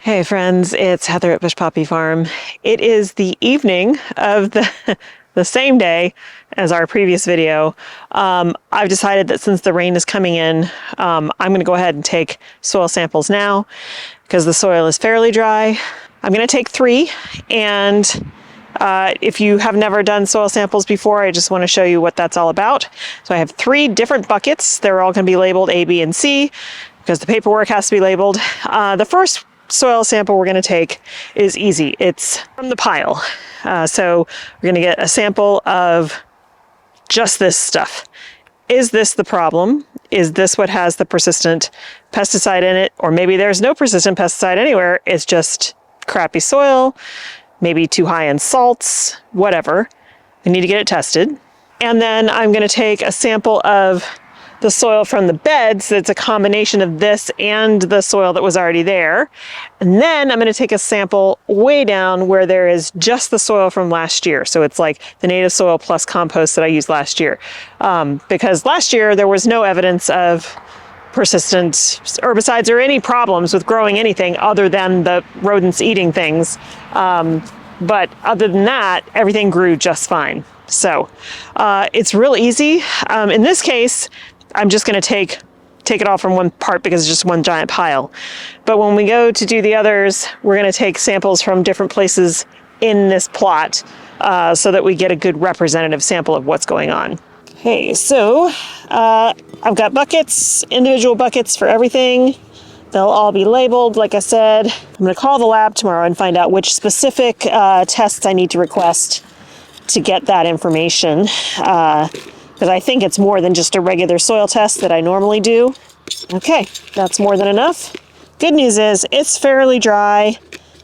Hey friends, it's Heather at Bush Poppy Farm. It is the evening of the same day as our previous video. I've decided that since the rain is coming in, I'm going to go ahead and take soil samples now because the soil is fairly dry. I'm going to take 3, and if you have never done soil samples before, I just want to show you what that's all about. So I have 3 different buckets. They're all going to be labeled A, B, and C because the paperwork has to be labeled. The first soil sample we're going to take is easy. It's from the pile. So we're going to get a sample of just this stuff. Is this the problem? Is this what has the persistent pesticide in it? Or maybe there's no persistent pesticide anywhere. It's just crappy soil, maybe too high in salts, whatever. We need to get it tested. And then I'm going to take a sample of the soil from the beds. That's a combination of this and the soil that was already there. And then I'm going to take a sample way down where there is just the soil from last year. So it's like the native soil plus compost that I used last year. Because last year there was no evidence of persistent herbicides or any problems with growing anything other than the rodents eating things. But other than that, everything grew just fine. So it's real easy. In this case, I'm just going to take it all from one part because it's just one giant pile. But when we go to do the others, we're going to take samples from different places in this plot so that we get a good representative sample of what's going on. Okay, so I've got buckets, individual buckets for everything. They'll all be labeled, like I said. I'm going to call the lab tomorrow and find out which specific tests I need to request to get that information. Because I think it's more than just a regular soil test that I normally do. Okay, that's more than enough. Good news is it's fairly dry.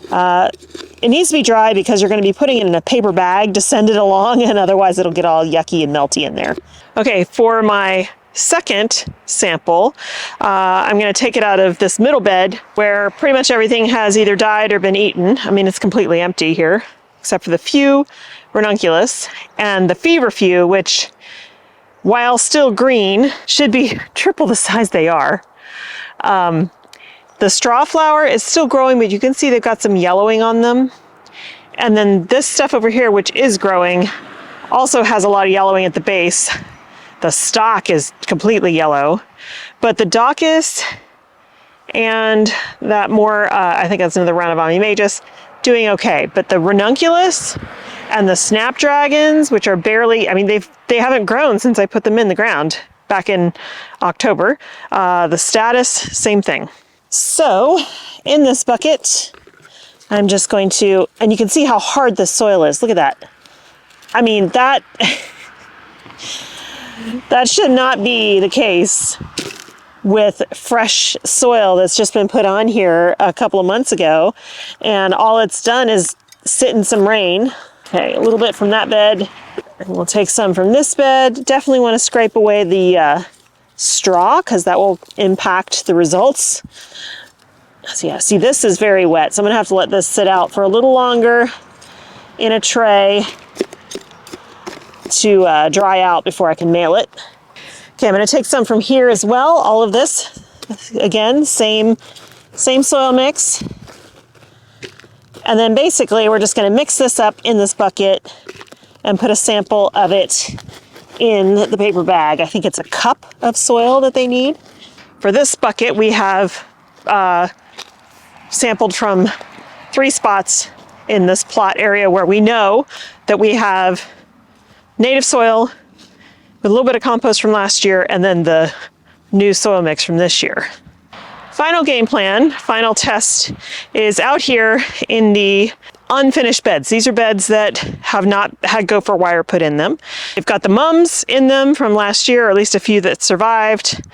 It needs to be dry because you're going to be putting it in a paper bag to send it along, and otherwise it'll get all yucky and melty in there. Okay, for my second sample, I'm going to take it out of this middle bed where pretty much everything has either died or been eaten. I mean, it's completely empty here, except for the few ranunculus and the feverfew, which, while still green, should be triple the size they are. The straw flower is still growing, but you can see they've got some yellowing on them. And then this stuff over here, which is growing, also has a lot of yellowing at the base. The stalk is completely yellow, but the daucus and that more, I think that's another round of Magus, doing okay. But the ranunculus and the snapdragons, which are barely, I mean, they haven't grown since I put them in the ground back in October. The status, same thing. So in this bucket, I'm just going to, and you can see how hard this soil is. Look at that. I mean, that should not be the case with fresh soil that's just been put on here a couple of months ago. And all it's done is sit in some rain. Okay, a little bit from that bed. And we'll take some from this bed. Definitely want to scrape away the straw because that will impact the results. So yeah, see, this is very wet. So I'm going to have to let this sit out for a little longer in a tray to dry out before I can mail it. Okay, I'm going to take some from here as well. All of this, again, same soil mix. And then basically we're just going to mix this up in this bucket and put a sample of it in the paper bag. I think it's a cup of soil that they need. For this bucket, we have sampled from 3 spots in this plot area where we know that we have native soil with a little bit of compost from last year and then the new soil mix from this year. Final game plan, final test is out here in the unfinished beds. These are beds that have not had gopher wire put in them. They've got the mums in them from last year, or at least a few that survived.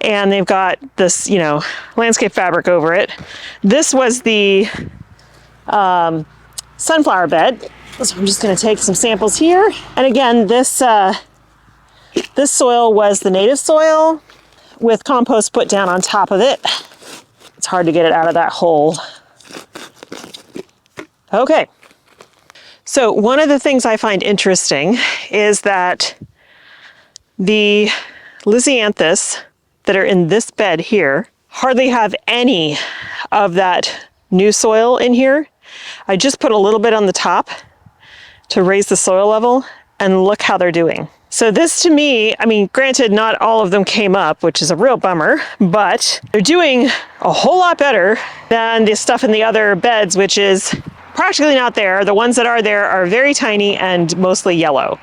And they've got this, landscape fabric over it. This was the sunflower bed. So I'm just going to take some samples here. And again, this soil was the native soil with compost put down on top of it. It's hard to get it out of that hole. Okay. So one of the things I find interesting is that the Lisianthus that are in this bed here hardly have any of that new soil in here. I just put a little bit on the top to raise the soil level, and look how they're doing. So this to me, I mean, granted, not all of them came up, which is a real bummer, but they're doing a whole lot better than the stuff in the other beds, which is practically not there. The ones that are there are very tiny and mostly yellow.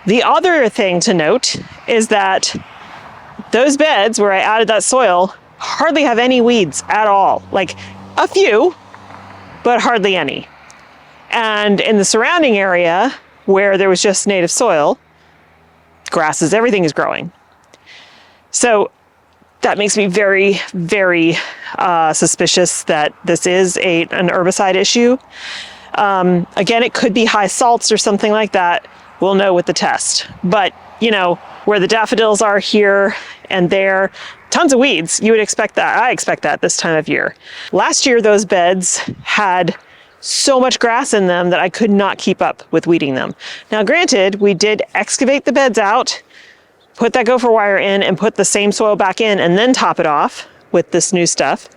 The other thing to note is that those beds where I added that soil hardly have any weeds at all. Like a few, but hardly any. And in the surrounding area where there was just native soil, grasses, everything is growing. So that makes me very, very suspicious that this is an herbicide issue. Again, it could be high salts or something like that. We'll know with the test. But, you know, where the daffodils are here and there, tons of weeds. You would expect that. I expect that this time of year. Last year, those beds had so much grass in them that I could not keep up with weeding them. Now, granted, we did excavate the beds out, put that gopher wire in, and put the same soil back in, and then top it off with this new stuff.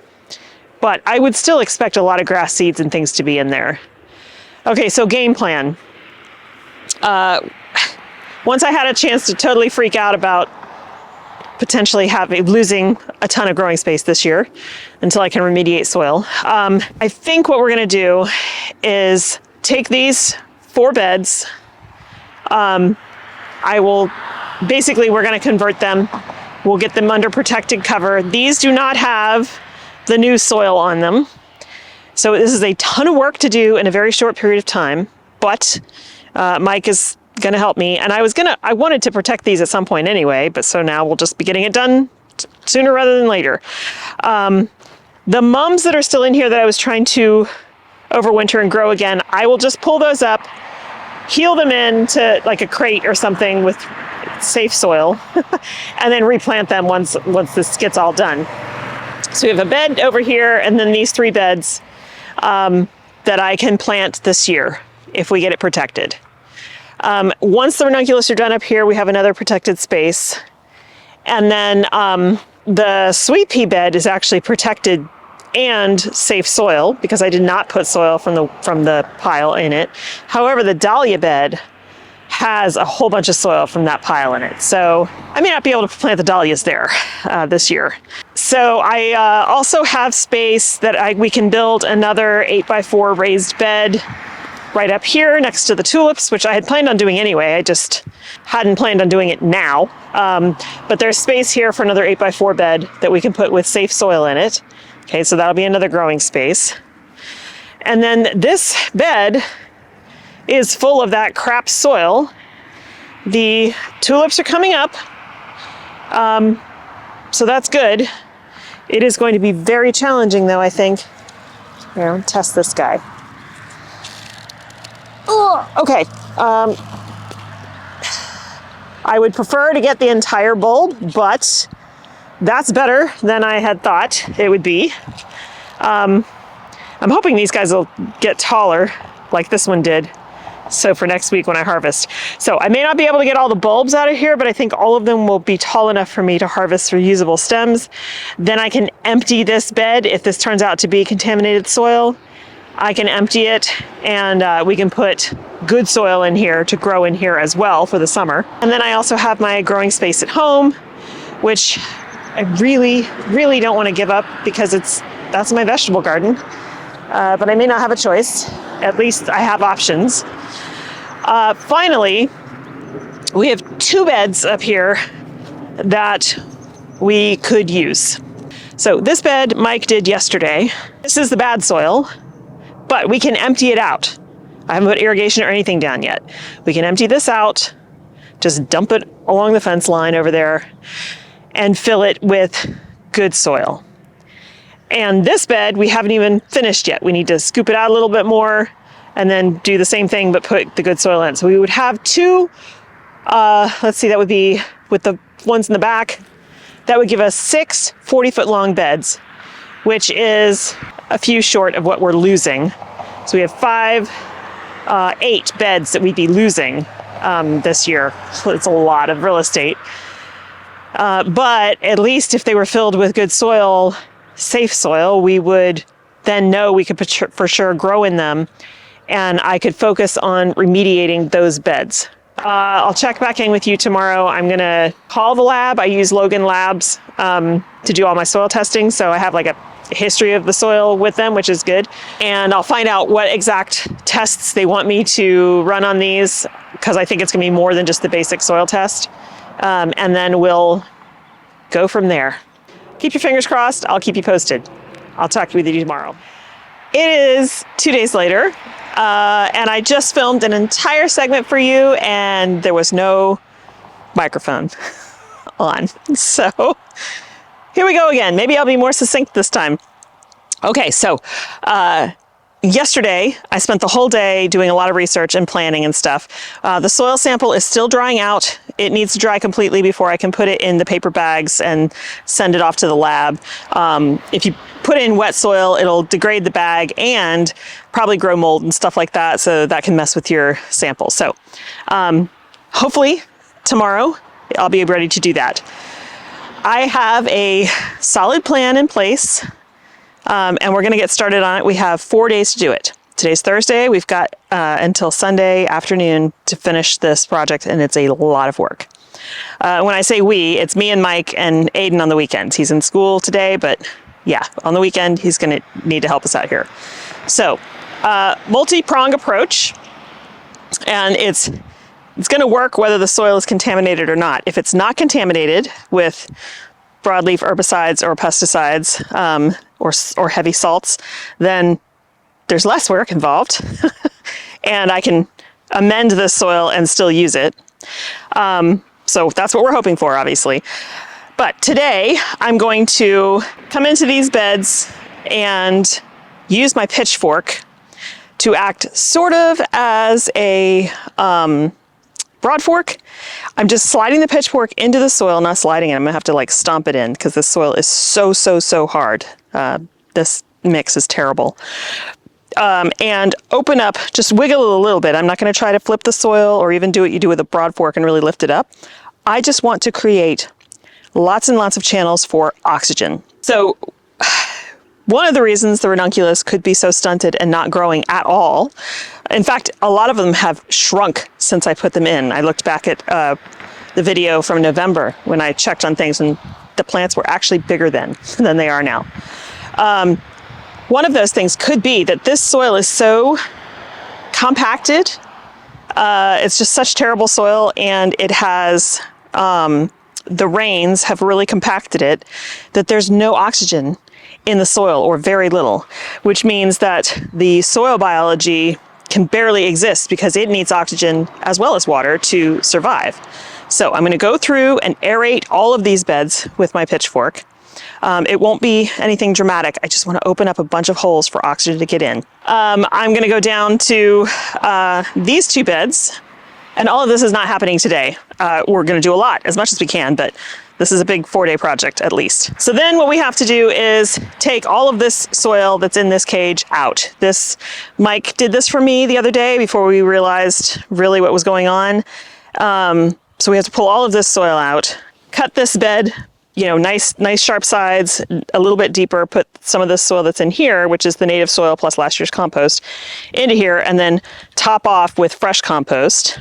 But I would still expect a lot of grass seeds and things to be in there. Okay, so game plan. Once I had a chance to totally freak out about potentially losing a ton of growing space this year until I can remediate soil. I think what we're gonna do is take these 4 beds. We're gonna convert them. We'll get them under protected cover. These do not have the new soil on them. So this is a ton of work to do in a very short period of time, but Mike is gonna help me. And I wanted to protect these at some point anyway, but so now we'll just be getting it done sooner rather than later. The mums that are still in here that I was trying to overwinter and grow again, I will just pull those up, heel them into like a crate or something with safe soil, and then replant them once this gets all done. So we have a bed over here, and then these 3 beds that I can plant this year if we get it protected. Once the ranunculus are done up here, we have another protected space. And then the sweet pea bed is actually protected and safe soil because I did not put soil from the pile in it. However, the dahlia bed has a whole bunch of soil from that pile in it. So I may not be able to plant the dahlias there this year. So I also have space that we can build another 8x4 raised bed right up here next to the tulips, which I had planned on doing anyway. I just hadn't planned on doing it now. But there's space here for another 8x4 bed that we can put with safe soil in it. Okay, so that'll be another growing space. And then this bed is full of that crap soil. The tulips are coming up. So that's good. It is going to be very challenging though, I think. Here, I'll test this guy. Oh, okay. I would prefer to get the entire bulb, but that's better than I had thought it would be. I'm hoping these guys will get taller like this one did. So for next week when I harvest. So I may not be able to get all the bulbs out of here, but I think all of them will be tall enough for me to harvest reusable stems. Then I can empty this bed if this turns out to be contaminated soil. I can empty it and we can put good soil in here to grow in here as well for the summer. And then I also have my growing space at home, which I really, really don't want to give up because that's my vegetable garden. But I may not have a choice. At least I have options. Finally, we have 2 beds up here that we could use. So this bed Mike did yesterday. This is the bad soil. But we can empty it out. I haven't put irrigation or anything down yet. We can empty this out, just dump it along the fence line over there, and fill it with good soil. And this bed, we haven't even finished yet. We need to scoop it out a little bit more and then do the same thing, but put the good soil in. So we would have 2, let's see, that would be with the ones in the back, that would give us 6 40-foot long beds, which is a few short of what we're losing. So we have 8 beds that we'd be losing this year. So it's a lot of real estate. But at least if they were filled with good soil, safe soil, we would then know we could for sure grow in them, and I could focus on remediating those beds. I'll check back in with you tomorrow. I'm gonna call the lab. I use Logan Labs to do all my soil testing, so I have like a history of the soil with them, which is good. And I'll find out what exact tests they want me to run on these, because I think it's gonna be more than just the basic soil test. And then we'll go from there. Keep your fingers crossed. I'll keep you posted. I'll talk with you tomorrow. It is 2 days later. And I just filmed an entire segment for you, and there was no microphone on. So here we go again. Maybe I'll be more succinct this time. Okay, so yesterday I spent the whole day doing a lot of research and planning and stuff. The soil sample is still drying out. It needs to dry completely before I can put it in the paper bags and send it off to the lab. If you put it in wet soil, it'll degrade the bag and probably grow mold and stuff like that, so that can mess with your sample. So hopefully tomorrow I'll be ready to do that. I have a solid plan in place, and we're gonna get started on it. We have 4 days to do it. Today's Thursday. We've got until Sunday afternoon to finish this project, and it's a lot of work. When I say we, it's me and Mike and Aiden on the weekends. He's in school today, but yeah, on the weekend, he's gonna need to help us out here. So, multi-prong approach, and it's gonna work whether the soil is contaminated or not. If it's not contaminated with broadleaf herbicides or pesticides or heavy salts, then there's less work involved, and I can amend the soil and still use it. So that's what we're hoping for, obviously. But today I'm going to come into these beds and use my pitchfork to act sort of as a broad fork. I'm just sliding the pitchfork into the soil, not sliding it. I'm gonna have to like stomp it in because the soil is so hard. This mix is terrible. And open up, just wiggle it a little bit. I'm not going to try to flip the soil or even do what you do with a broad fork and really lift it up. I just want to create lots and lots of channels for oxygen. So one of the reasons the ranunculus could be so stunted and not growing at all, in fact, a lot of them have shrunk since I put them in. I looked back at the video from November when I checked on things, and the plants were actually bigger then than they are now. One of those things could be that this soil is so compacted. It's just such terrible soil, and it has, the rains have really compacted it, that there's no oxygen in the soil, or very little, which means that the soil biology can barely exist because it needs oxygen as well as water to survive. So I'm going to go through and aerate all of these beds with my pitchfork. It won't be anything dramatic. I just want to open up a bunch of holes for oxygen to get in. I'm going to go down to these two beds, and all of this is not happening today. We're going to do a lot, as much as we can, but this is a big 4-day project at least. So then what we have to do is take all of this soil that's in this cage out. Mike did this for me the other day before we realized really what was going on. So we have to pull all of this soil out, cut this bed, nice sharp sides, a little bit deeper, put some of this soil that's in here, which is the native soil plus last year's compost, into here, and then top off with fresh compost.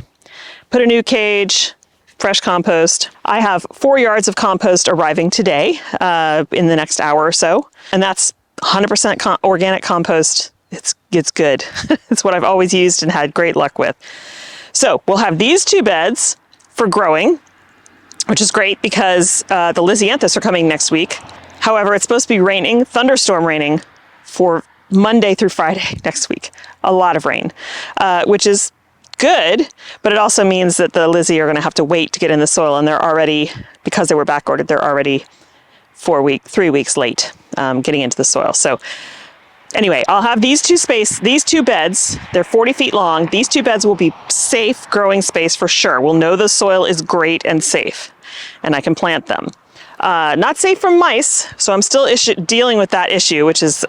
Put a new cage, fresh compost. I have 4 yards of compost arriving today in the next hour or so, and that's 100% organic compost. It's good. It's what I've always used and had great luck with. So we'll have these two beds for growing, which is great because the Lysianthus are coming next week. However, it's supposed to be raining, thunderstorm raining, for Monday through Friday next week. A lot of rain, which is good, but it also means that the Lizzie are going to have to wait to get in the soil, and they're already, because they were backordered, they're already 3 weeks late getting into the soil. So anyway, I'll have these two beds, they're 40 feet long. These two beds will be safe growing space for sure. We'll know the soil is great and safe, and I can plant them. Not safe from mice, so I'm still dealing with that issue, which is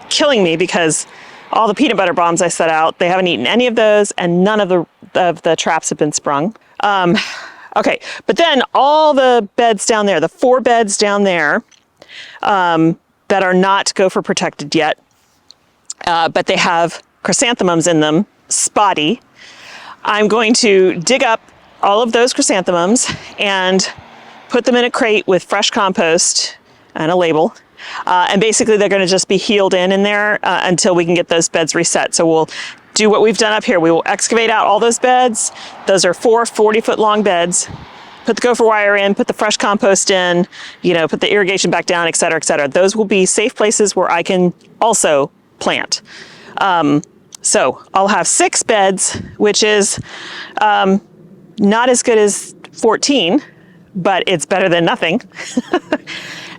killing me because all the peanut butter bombs I set out, they haven't eaten any of those, and none of the traps have been sprung. Okay, but then all the beds down there, the 4 beds down there that are not gopher protected yet, but they have chrysanthemums in them, spotty. I'm going to dig up all of those chrysanthemums and put them in a crate with fresh compost and a label. And basically they're going to just be healed in there until we can get those beds reset. So we'll do what we've done up here. We will excavate out all those beds. Those are 4 40-foot long beds. Put the gopher wire in, put the fresh compost in, put the irrigation back down, et cetera, et cetera. Those will be safe places where I can also plant. So I'll have 6 beds, which is not as good as 14, but it's better than nothing.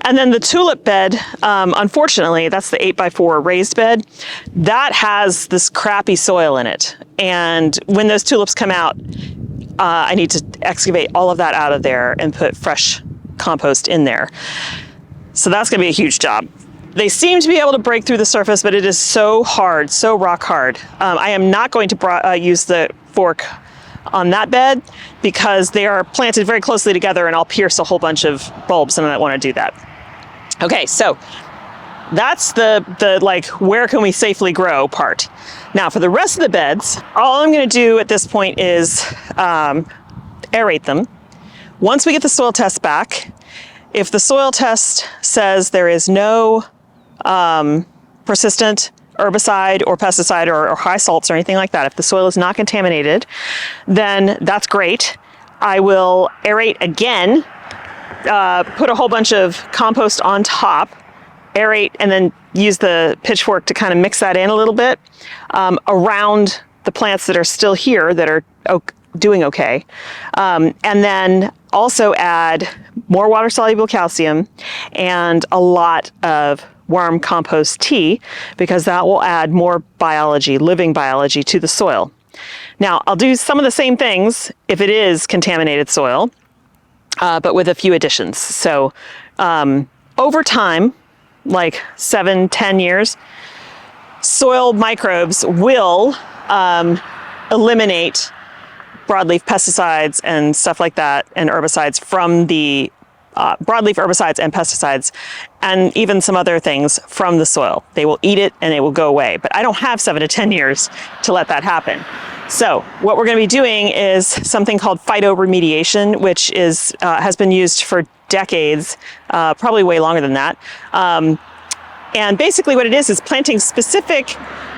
And then the tulip bed, unfortunately, that's the 8x4 raised bed. That has this crappy soil in it. And when those tulips come out, I need to excavate all of that out of there and put fresh compost in there. So that's going to be a huge job. They seem to be able to break through the surface, but it is so hard, so rock hard. I am not going to use the fork on that bed because they are planted very closely together and I'll pierce a whole bunch of bulbs and I don't want to do that. Okay, so that's the like, where can we safely grow part. Now for the rest of the beds, all I'm going to do at this point is aerate them. Once we get the soil test back, if the soil test says there is no persistent herbicide or pesticide or high salts or anything like that, if the soil is not contaminated, then that's great. I will aerate again, put a whole bunch of compost on top, aerate, and then use the pitchfork to kind of mix that in a little bit around the plants that are still here that are doing okay. And then also add more water-soluble calcium and a lot of worm compost tea, because that will add more biology, living biology, to the soil. Now, I'll do some of the same things if it is contaminated soil, but with a few additions. So over time, like 7-10 years, soil microbes will eliminate broadleaf pesticides and stuff like that, and herbicides from the broadleaf herbicides and pesticides, and even some other things from the soil. They will eat it and it will go away. But I don't have 7 to 10 years to let that happen. So what we're going to be doing is something called phytoremediation, which is has been used for decades, probably way longer than that. And basically what it is planting specific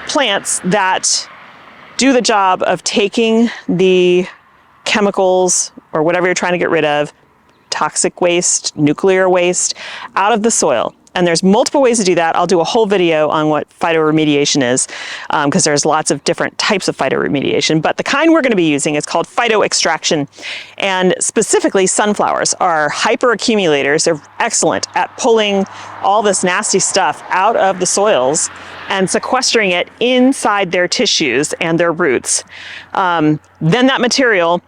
plants that do the job of taking the chemicals or whatever you're trying to get rid of, toxic waste, nuclear waste, out of the soil. And there's multiple ways to do that. I'll do a whole video on what phytoremediation is, because there's lots of different types of phytoremediation. But the kind we're going to be using is called phytoextraction. And specifically, sunflowers are hyperaccumulators. They're excellent at pulling all this nasty stuff out of the soils and sequestering it inside their tissues and their roots. Then that material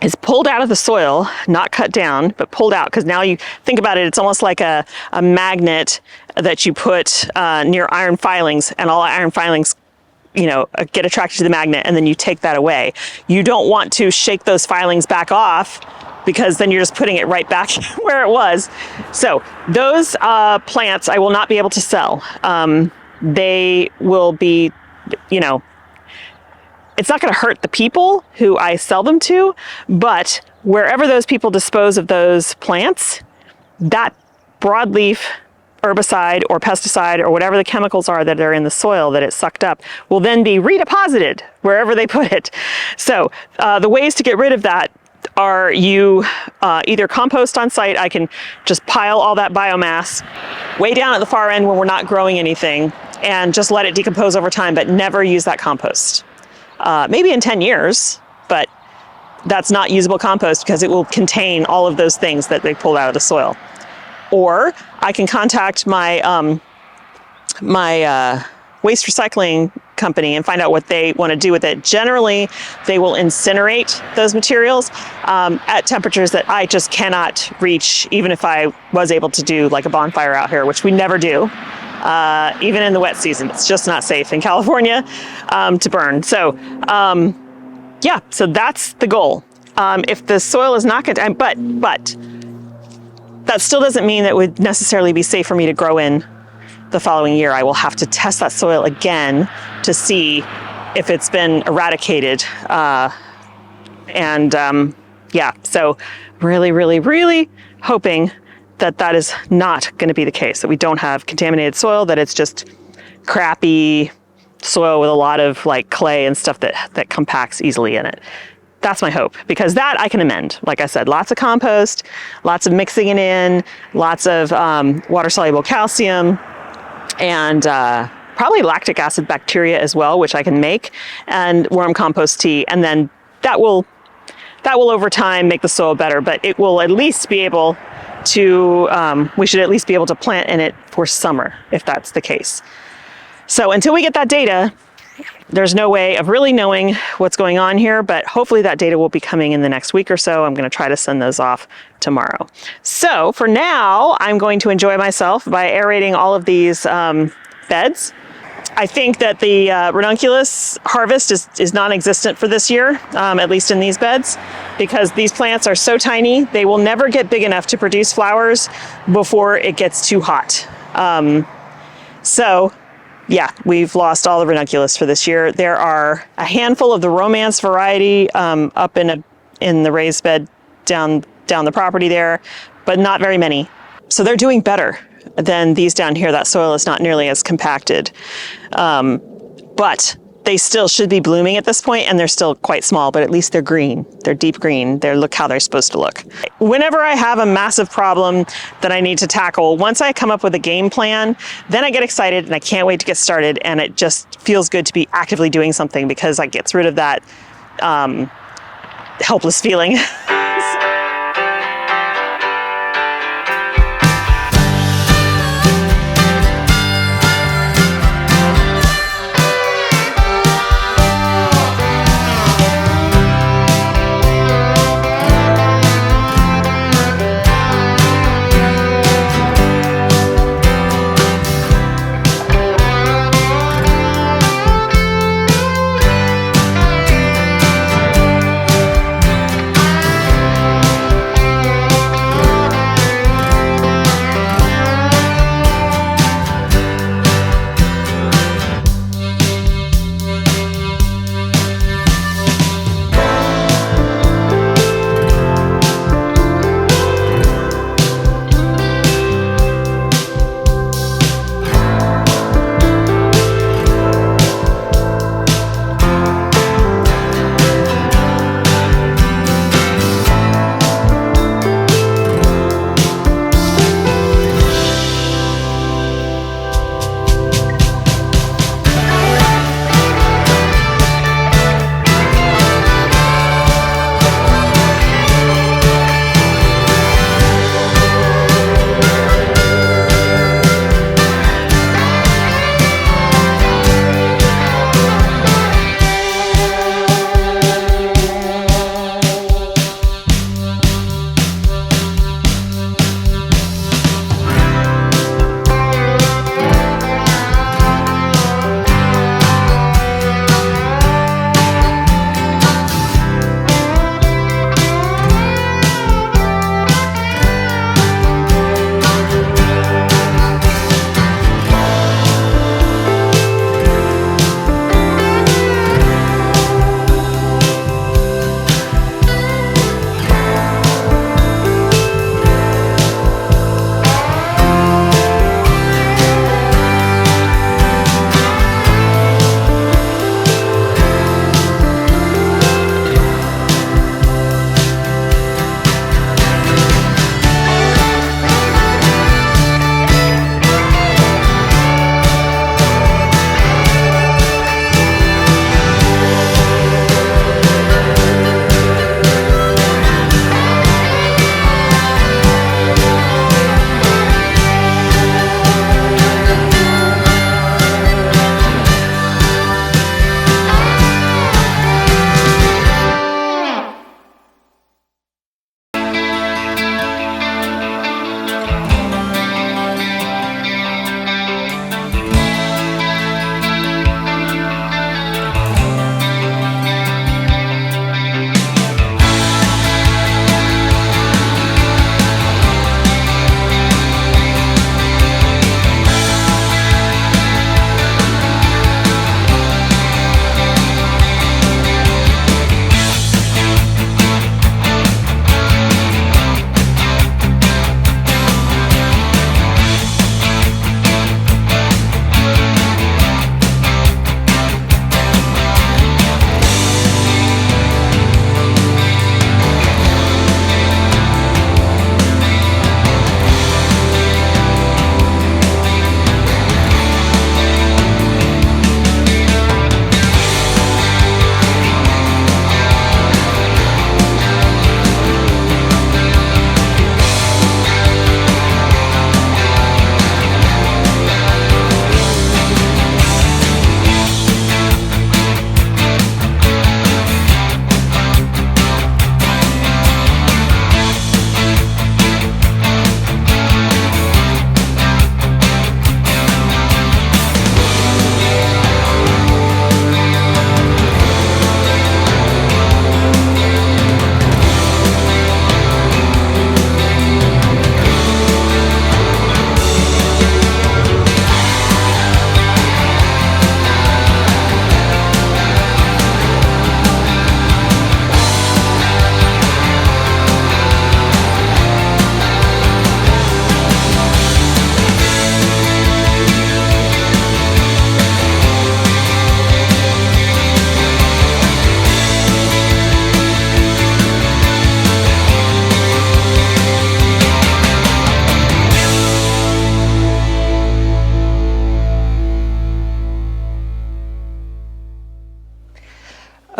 is pulled out of the soil, not cut down, but pulled out, because now you think about it, it's almost like a magnet that you put near iron filings, and all iron filings get attracted to the magnet, and then you take that away. You don't want to shake those filings back off, because then you're just putting it right back where it was. So those plants I will not be able to sell. They will be, it's not going to hurt the people who I sell them to, but wherever those people dispose of those plants, that broadleaf herbicide or pesticide or whatever the chemicals are that are in the soil that it sucked up will then be redeposited wherever they put it. So the ways to get rid of that are you either compost on site. I can just pile all that biomass way down at the far end when we're not growing anything and just let it decompose over time, but never use that compost. Maybe in 10 years, but that's not usable compost because it will contain all of those things that they pulled out of the soil. Or I can contact my waste recycling company and find out what they want to do with it. Generally, they will incinerate those materials at temperatures that I just cannot reach, even if I was able to do like a bonfire out here, which we never do. Even in the wet season, it's just not safe in California to burn. So yeah, so that's the goal. If the soil is not good, but that still doesn't mean that it would necessarily be safe for me to grow in the following year, I will have to test that soil again to see if it's been eradicated. Yeah, so really, really, really hoping that that is not going to be the case, that we don't have contaminated soil, that it's just crappy soil with a lot of like clay and stuff that compacts easily in it. That's my hope, because that I can amend. Like I said, lots of compost, lots of mixing it in, lots of water-soluble calcium, and probably lactic acid bacteria as well, which I can make, and worm compost tea. And then that will over time make the soil better, but it will at least be able to, we should at least be able to plant in it for summer, if that's the case. So until we get that data, there's no way of really knowing what's going on here, but hopefully that data will be coming in the next week or so. I'm going to try to send those off tomorrow. So for now, I'm going to enjoy myself by aerating all of these beds. I think that the ranunculus harvest is non-existent for this year, at least in these beds, because these plants are so tiny, they will never get big enough to produce flowers before it gets too hot. So yeah, we've lost all the ranunculus for this year. There are a handful of the romance variety up in the raised bed down the property there, but not very many. So they're doing better than these down here. That soil is not nearly as compacted. But they still should be blooming at this point, and they're still quite small, but at least they're green. They're deep green. Look how they're supposed to look. Whenever I have a massive problem that I need to tackle, once I come up with a game plan, then I get excited and I can't wait to get started, and it just feels good to be actively doing something, because it gets rid of that helpless feeling.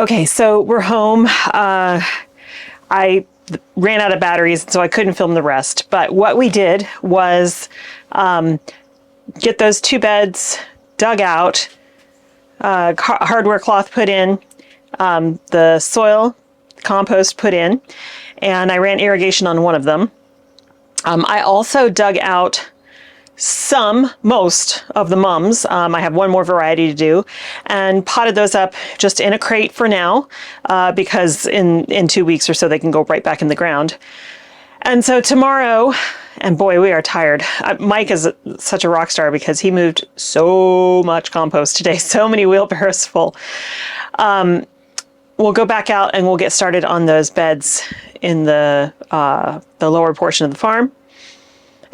Okay, so we're home. I ran out of batteries, so I couldn't film the rest. But what we did was get those 2 beds dug out, hardware cloth put in, the soil compost put in, and I ran irrigation on one of them. I also dug out most of the mums. I have one more variety to do, and potted those up just in a crate for now, because in 2 weeks or so they can go right back in the ground. And so tomorrow, and boy, we are tired. Mike is such a rock star because he moved so much compost today, so many wheelbarrows full. We'll go back out and we'll get started on those beds in the lower portion of the farm.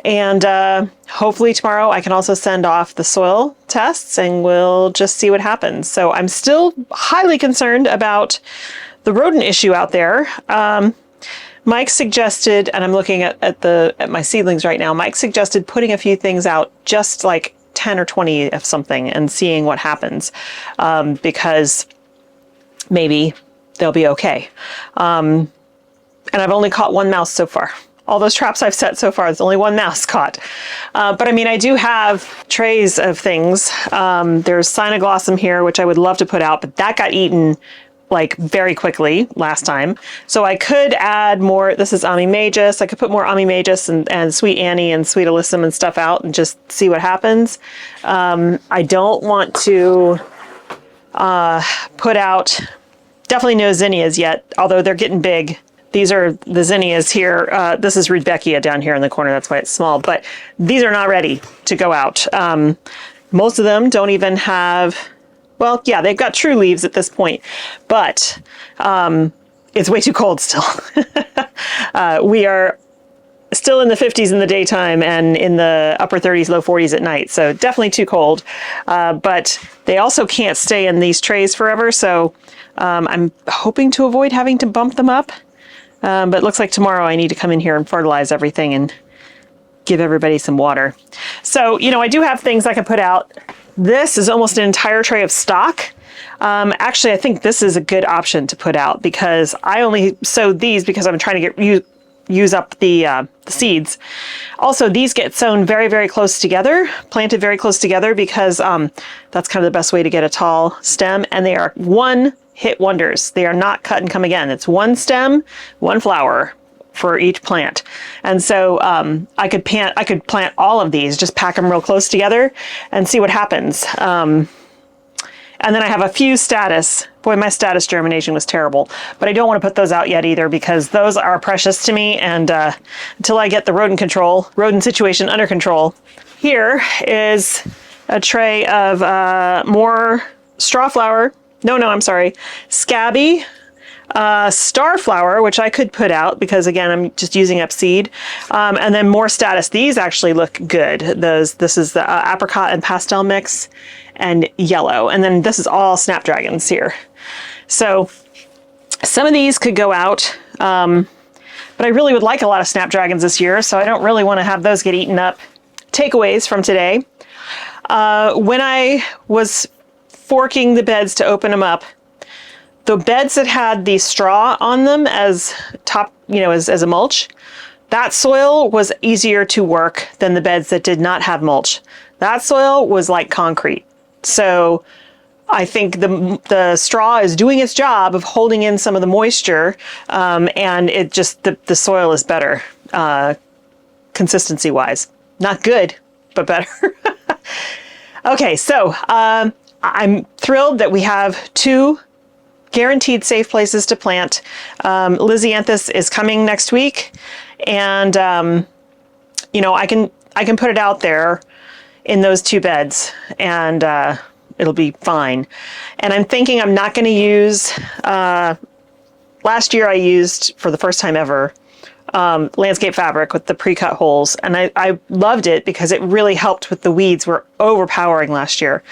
And hopefully tomorrow I can also send off the soil tests and we'll just see what happens. So I'm still highly concerned about the rodent issue out there. Mike suggested, and I'm looking at my seedlings right now, Mike suggested putting a few things out, just like 10 or 20 of something, and seeing what happens, because maybe they'll be okay. And I've only caught 1 mouse so far. All those traps I've set so far, there's only 1 mouse caught. But I mean, I do have trays of things. There's Cynoglossum here, which I would love to put out, but that got eaten like very quickly last time. So I could add more. This is Amimagus. I could put more Amimagus and Sweet Annie and Sweet Alyssum and stuff out and just see what happens. I don't want to put out definitely no zinnias yet, although they're getting big. These are the zinnias here. This is Rudbeckia down here in the corner. That's why it's small, but these are not ready to go out. Most of them don't even have, well, yeah, they've got true leaves at this point, but it's way too cold still. We are still in the 50s in the daytime and in the upper 30s, low 40s at night. So definitely too cold. But they also can't stay in these trays forever. So I'm hoping to avoid having to bump them up. But it looks like tomorrow I need to come in here and fertilize everything and give everybody some water. So, you know, I do have things I can put out. This is almost an entire tray of stock. Actually, I think this is a good option to put out because I only sowed these because I'm trying to use up the seeds. Also, these get sown very, very close together, planted very close together because that's kind of the best way to get a tall stem. And they are one-hit wonders. They are not cut and come again. It's 1 stem, 1 flower for each plant. And so I could plant all of these, just pack them real close together and see what happens. And then I have a few status. Boy, my status germination was terrible, but I don't want to put those out yet either because those are precious to me. And until I get the rodent situation under control. Here is a tray of more straw flower. I'm sorry, scabby starflower, which I could put out because again, I'm just using up seed. And then more status. These actually look good. This is the apricot and pastel mix and yellow. And then this is all snapdragons here. So some of these could go out, but I really would like a lot of snapdragons this year. So I don't really want to have those get eaten up. Takeaways from today. When I was forking the beds to open them up, the beds that had the straw on them as top, as a mulch, that soil was easier to work than the beds that did not have mulch. That soil was like concrete. So I think the straw is doing its job of holding in some of the moisture, and it just, the soil is better, consistency wise. Not good, but better. Okay, so I'm thrilled that we have 2 guaranteed safe places to plant. Lisianthus is coming next week, and I can put it out there in those 2 beds, and it'll be fine. And I'm thinking I'm not going to use. Last year I used, for the first time ever, landscape fabric with the pre-cut holes, and I loved it because it really helped with the weeds were overpowering last year.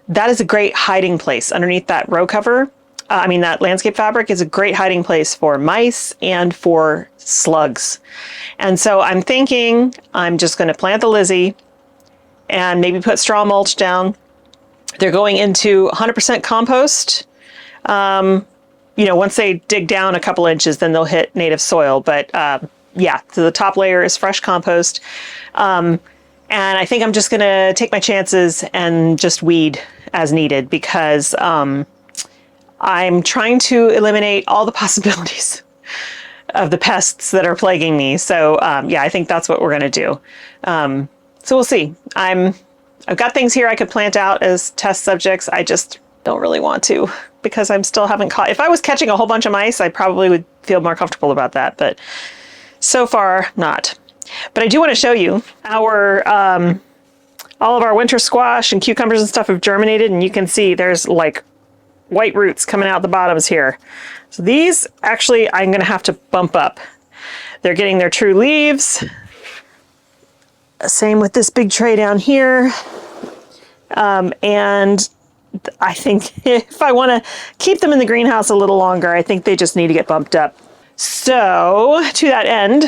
That is a great hiding place underneath that row cover. That landscape fabric is a great hiding place for mice and for slugs. And so I'm thinking I'm just going to plant the Lizzie and maybe put straw mulch down. They're going into 100% compost. You know, once they dig down a couple inches, then they'll hit native soil. But yeah, so the top layer is fresh compost. And I think I'm just going to take my chances and just weed as needed, because I'm trying to eliminate all the possibilities of the pests that are plaguing me. So yeah, I think that's what we're going to do. So we'll see. I've got things here I could plant out as test subjects. I just don't really want to, because I'm still haven't caught. If I was catching a whole bunch of mice, I probably would feel more comfortable about that. But so far, not. But I do want to show you our all of our winter squash and cucumbers and stuff have germinated, and you can see there's like white roots coming out the bottoms here. So these actually I'm going to have to bump up. They're getting their true leaves. Same with this big tray down here. And I think if I want to keep them in the greenhouse a little longer, I think they just need to get bumped up. So to that end,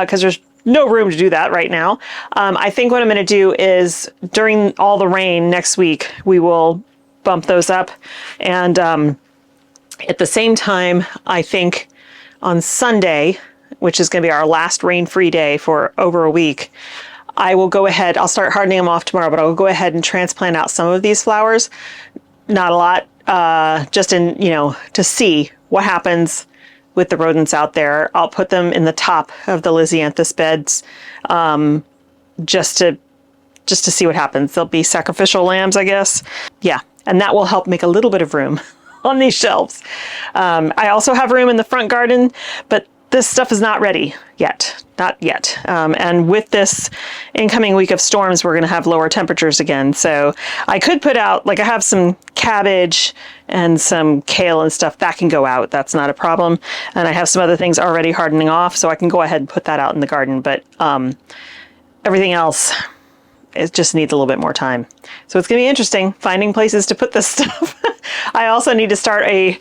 because there's no room to do that right now, I think what I'm going to do is during all the rain next week, we will bump those up. And at the same time, I think on Sunday, which is going to be our last rain-free day for over a week, I will go ahead, I'll start hardening them off tomorrow, but I'll go ahead and transplant out some of these flowers. Not a lot, just in, you know, to see what happens with the rodents out there. I'll put them in the top of the Lisianthus beds, just to see what happens. They'll be sacrificial lambs, I guess. Yeah, and that will help make a little bit of room on these shelves. I also have room in the front garden, but this stuff is not ready yet. Not yet. And with this incoming week of storms, we're going to have lower temperatures again. So I could put out, like I have some cabbage and some kale and stuff that can go out. That's not a problem. And I have some other things already hardening off, so I can go ahead and put that out in the garden. But everything else, it just needs a little bit more time. So it's going to be interesting finding places to put this stuff. I also need to start a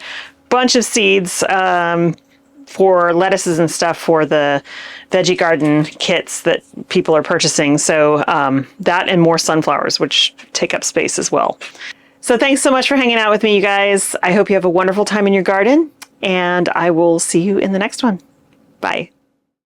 bunch of seeds for lettuces and stuff for the veggie garden kits that people are purchasing. So that and more sunflowers, which take up space as well. So thanks so much for hanging out with me, you guys. I hope you have a wonderful time in your garden, and I will see you in the next one. Bye.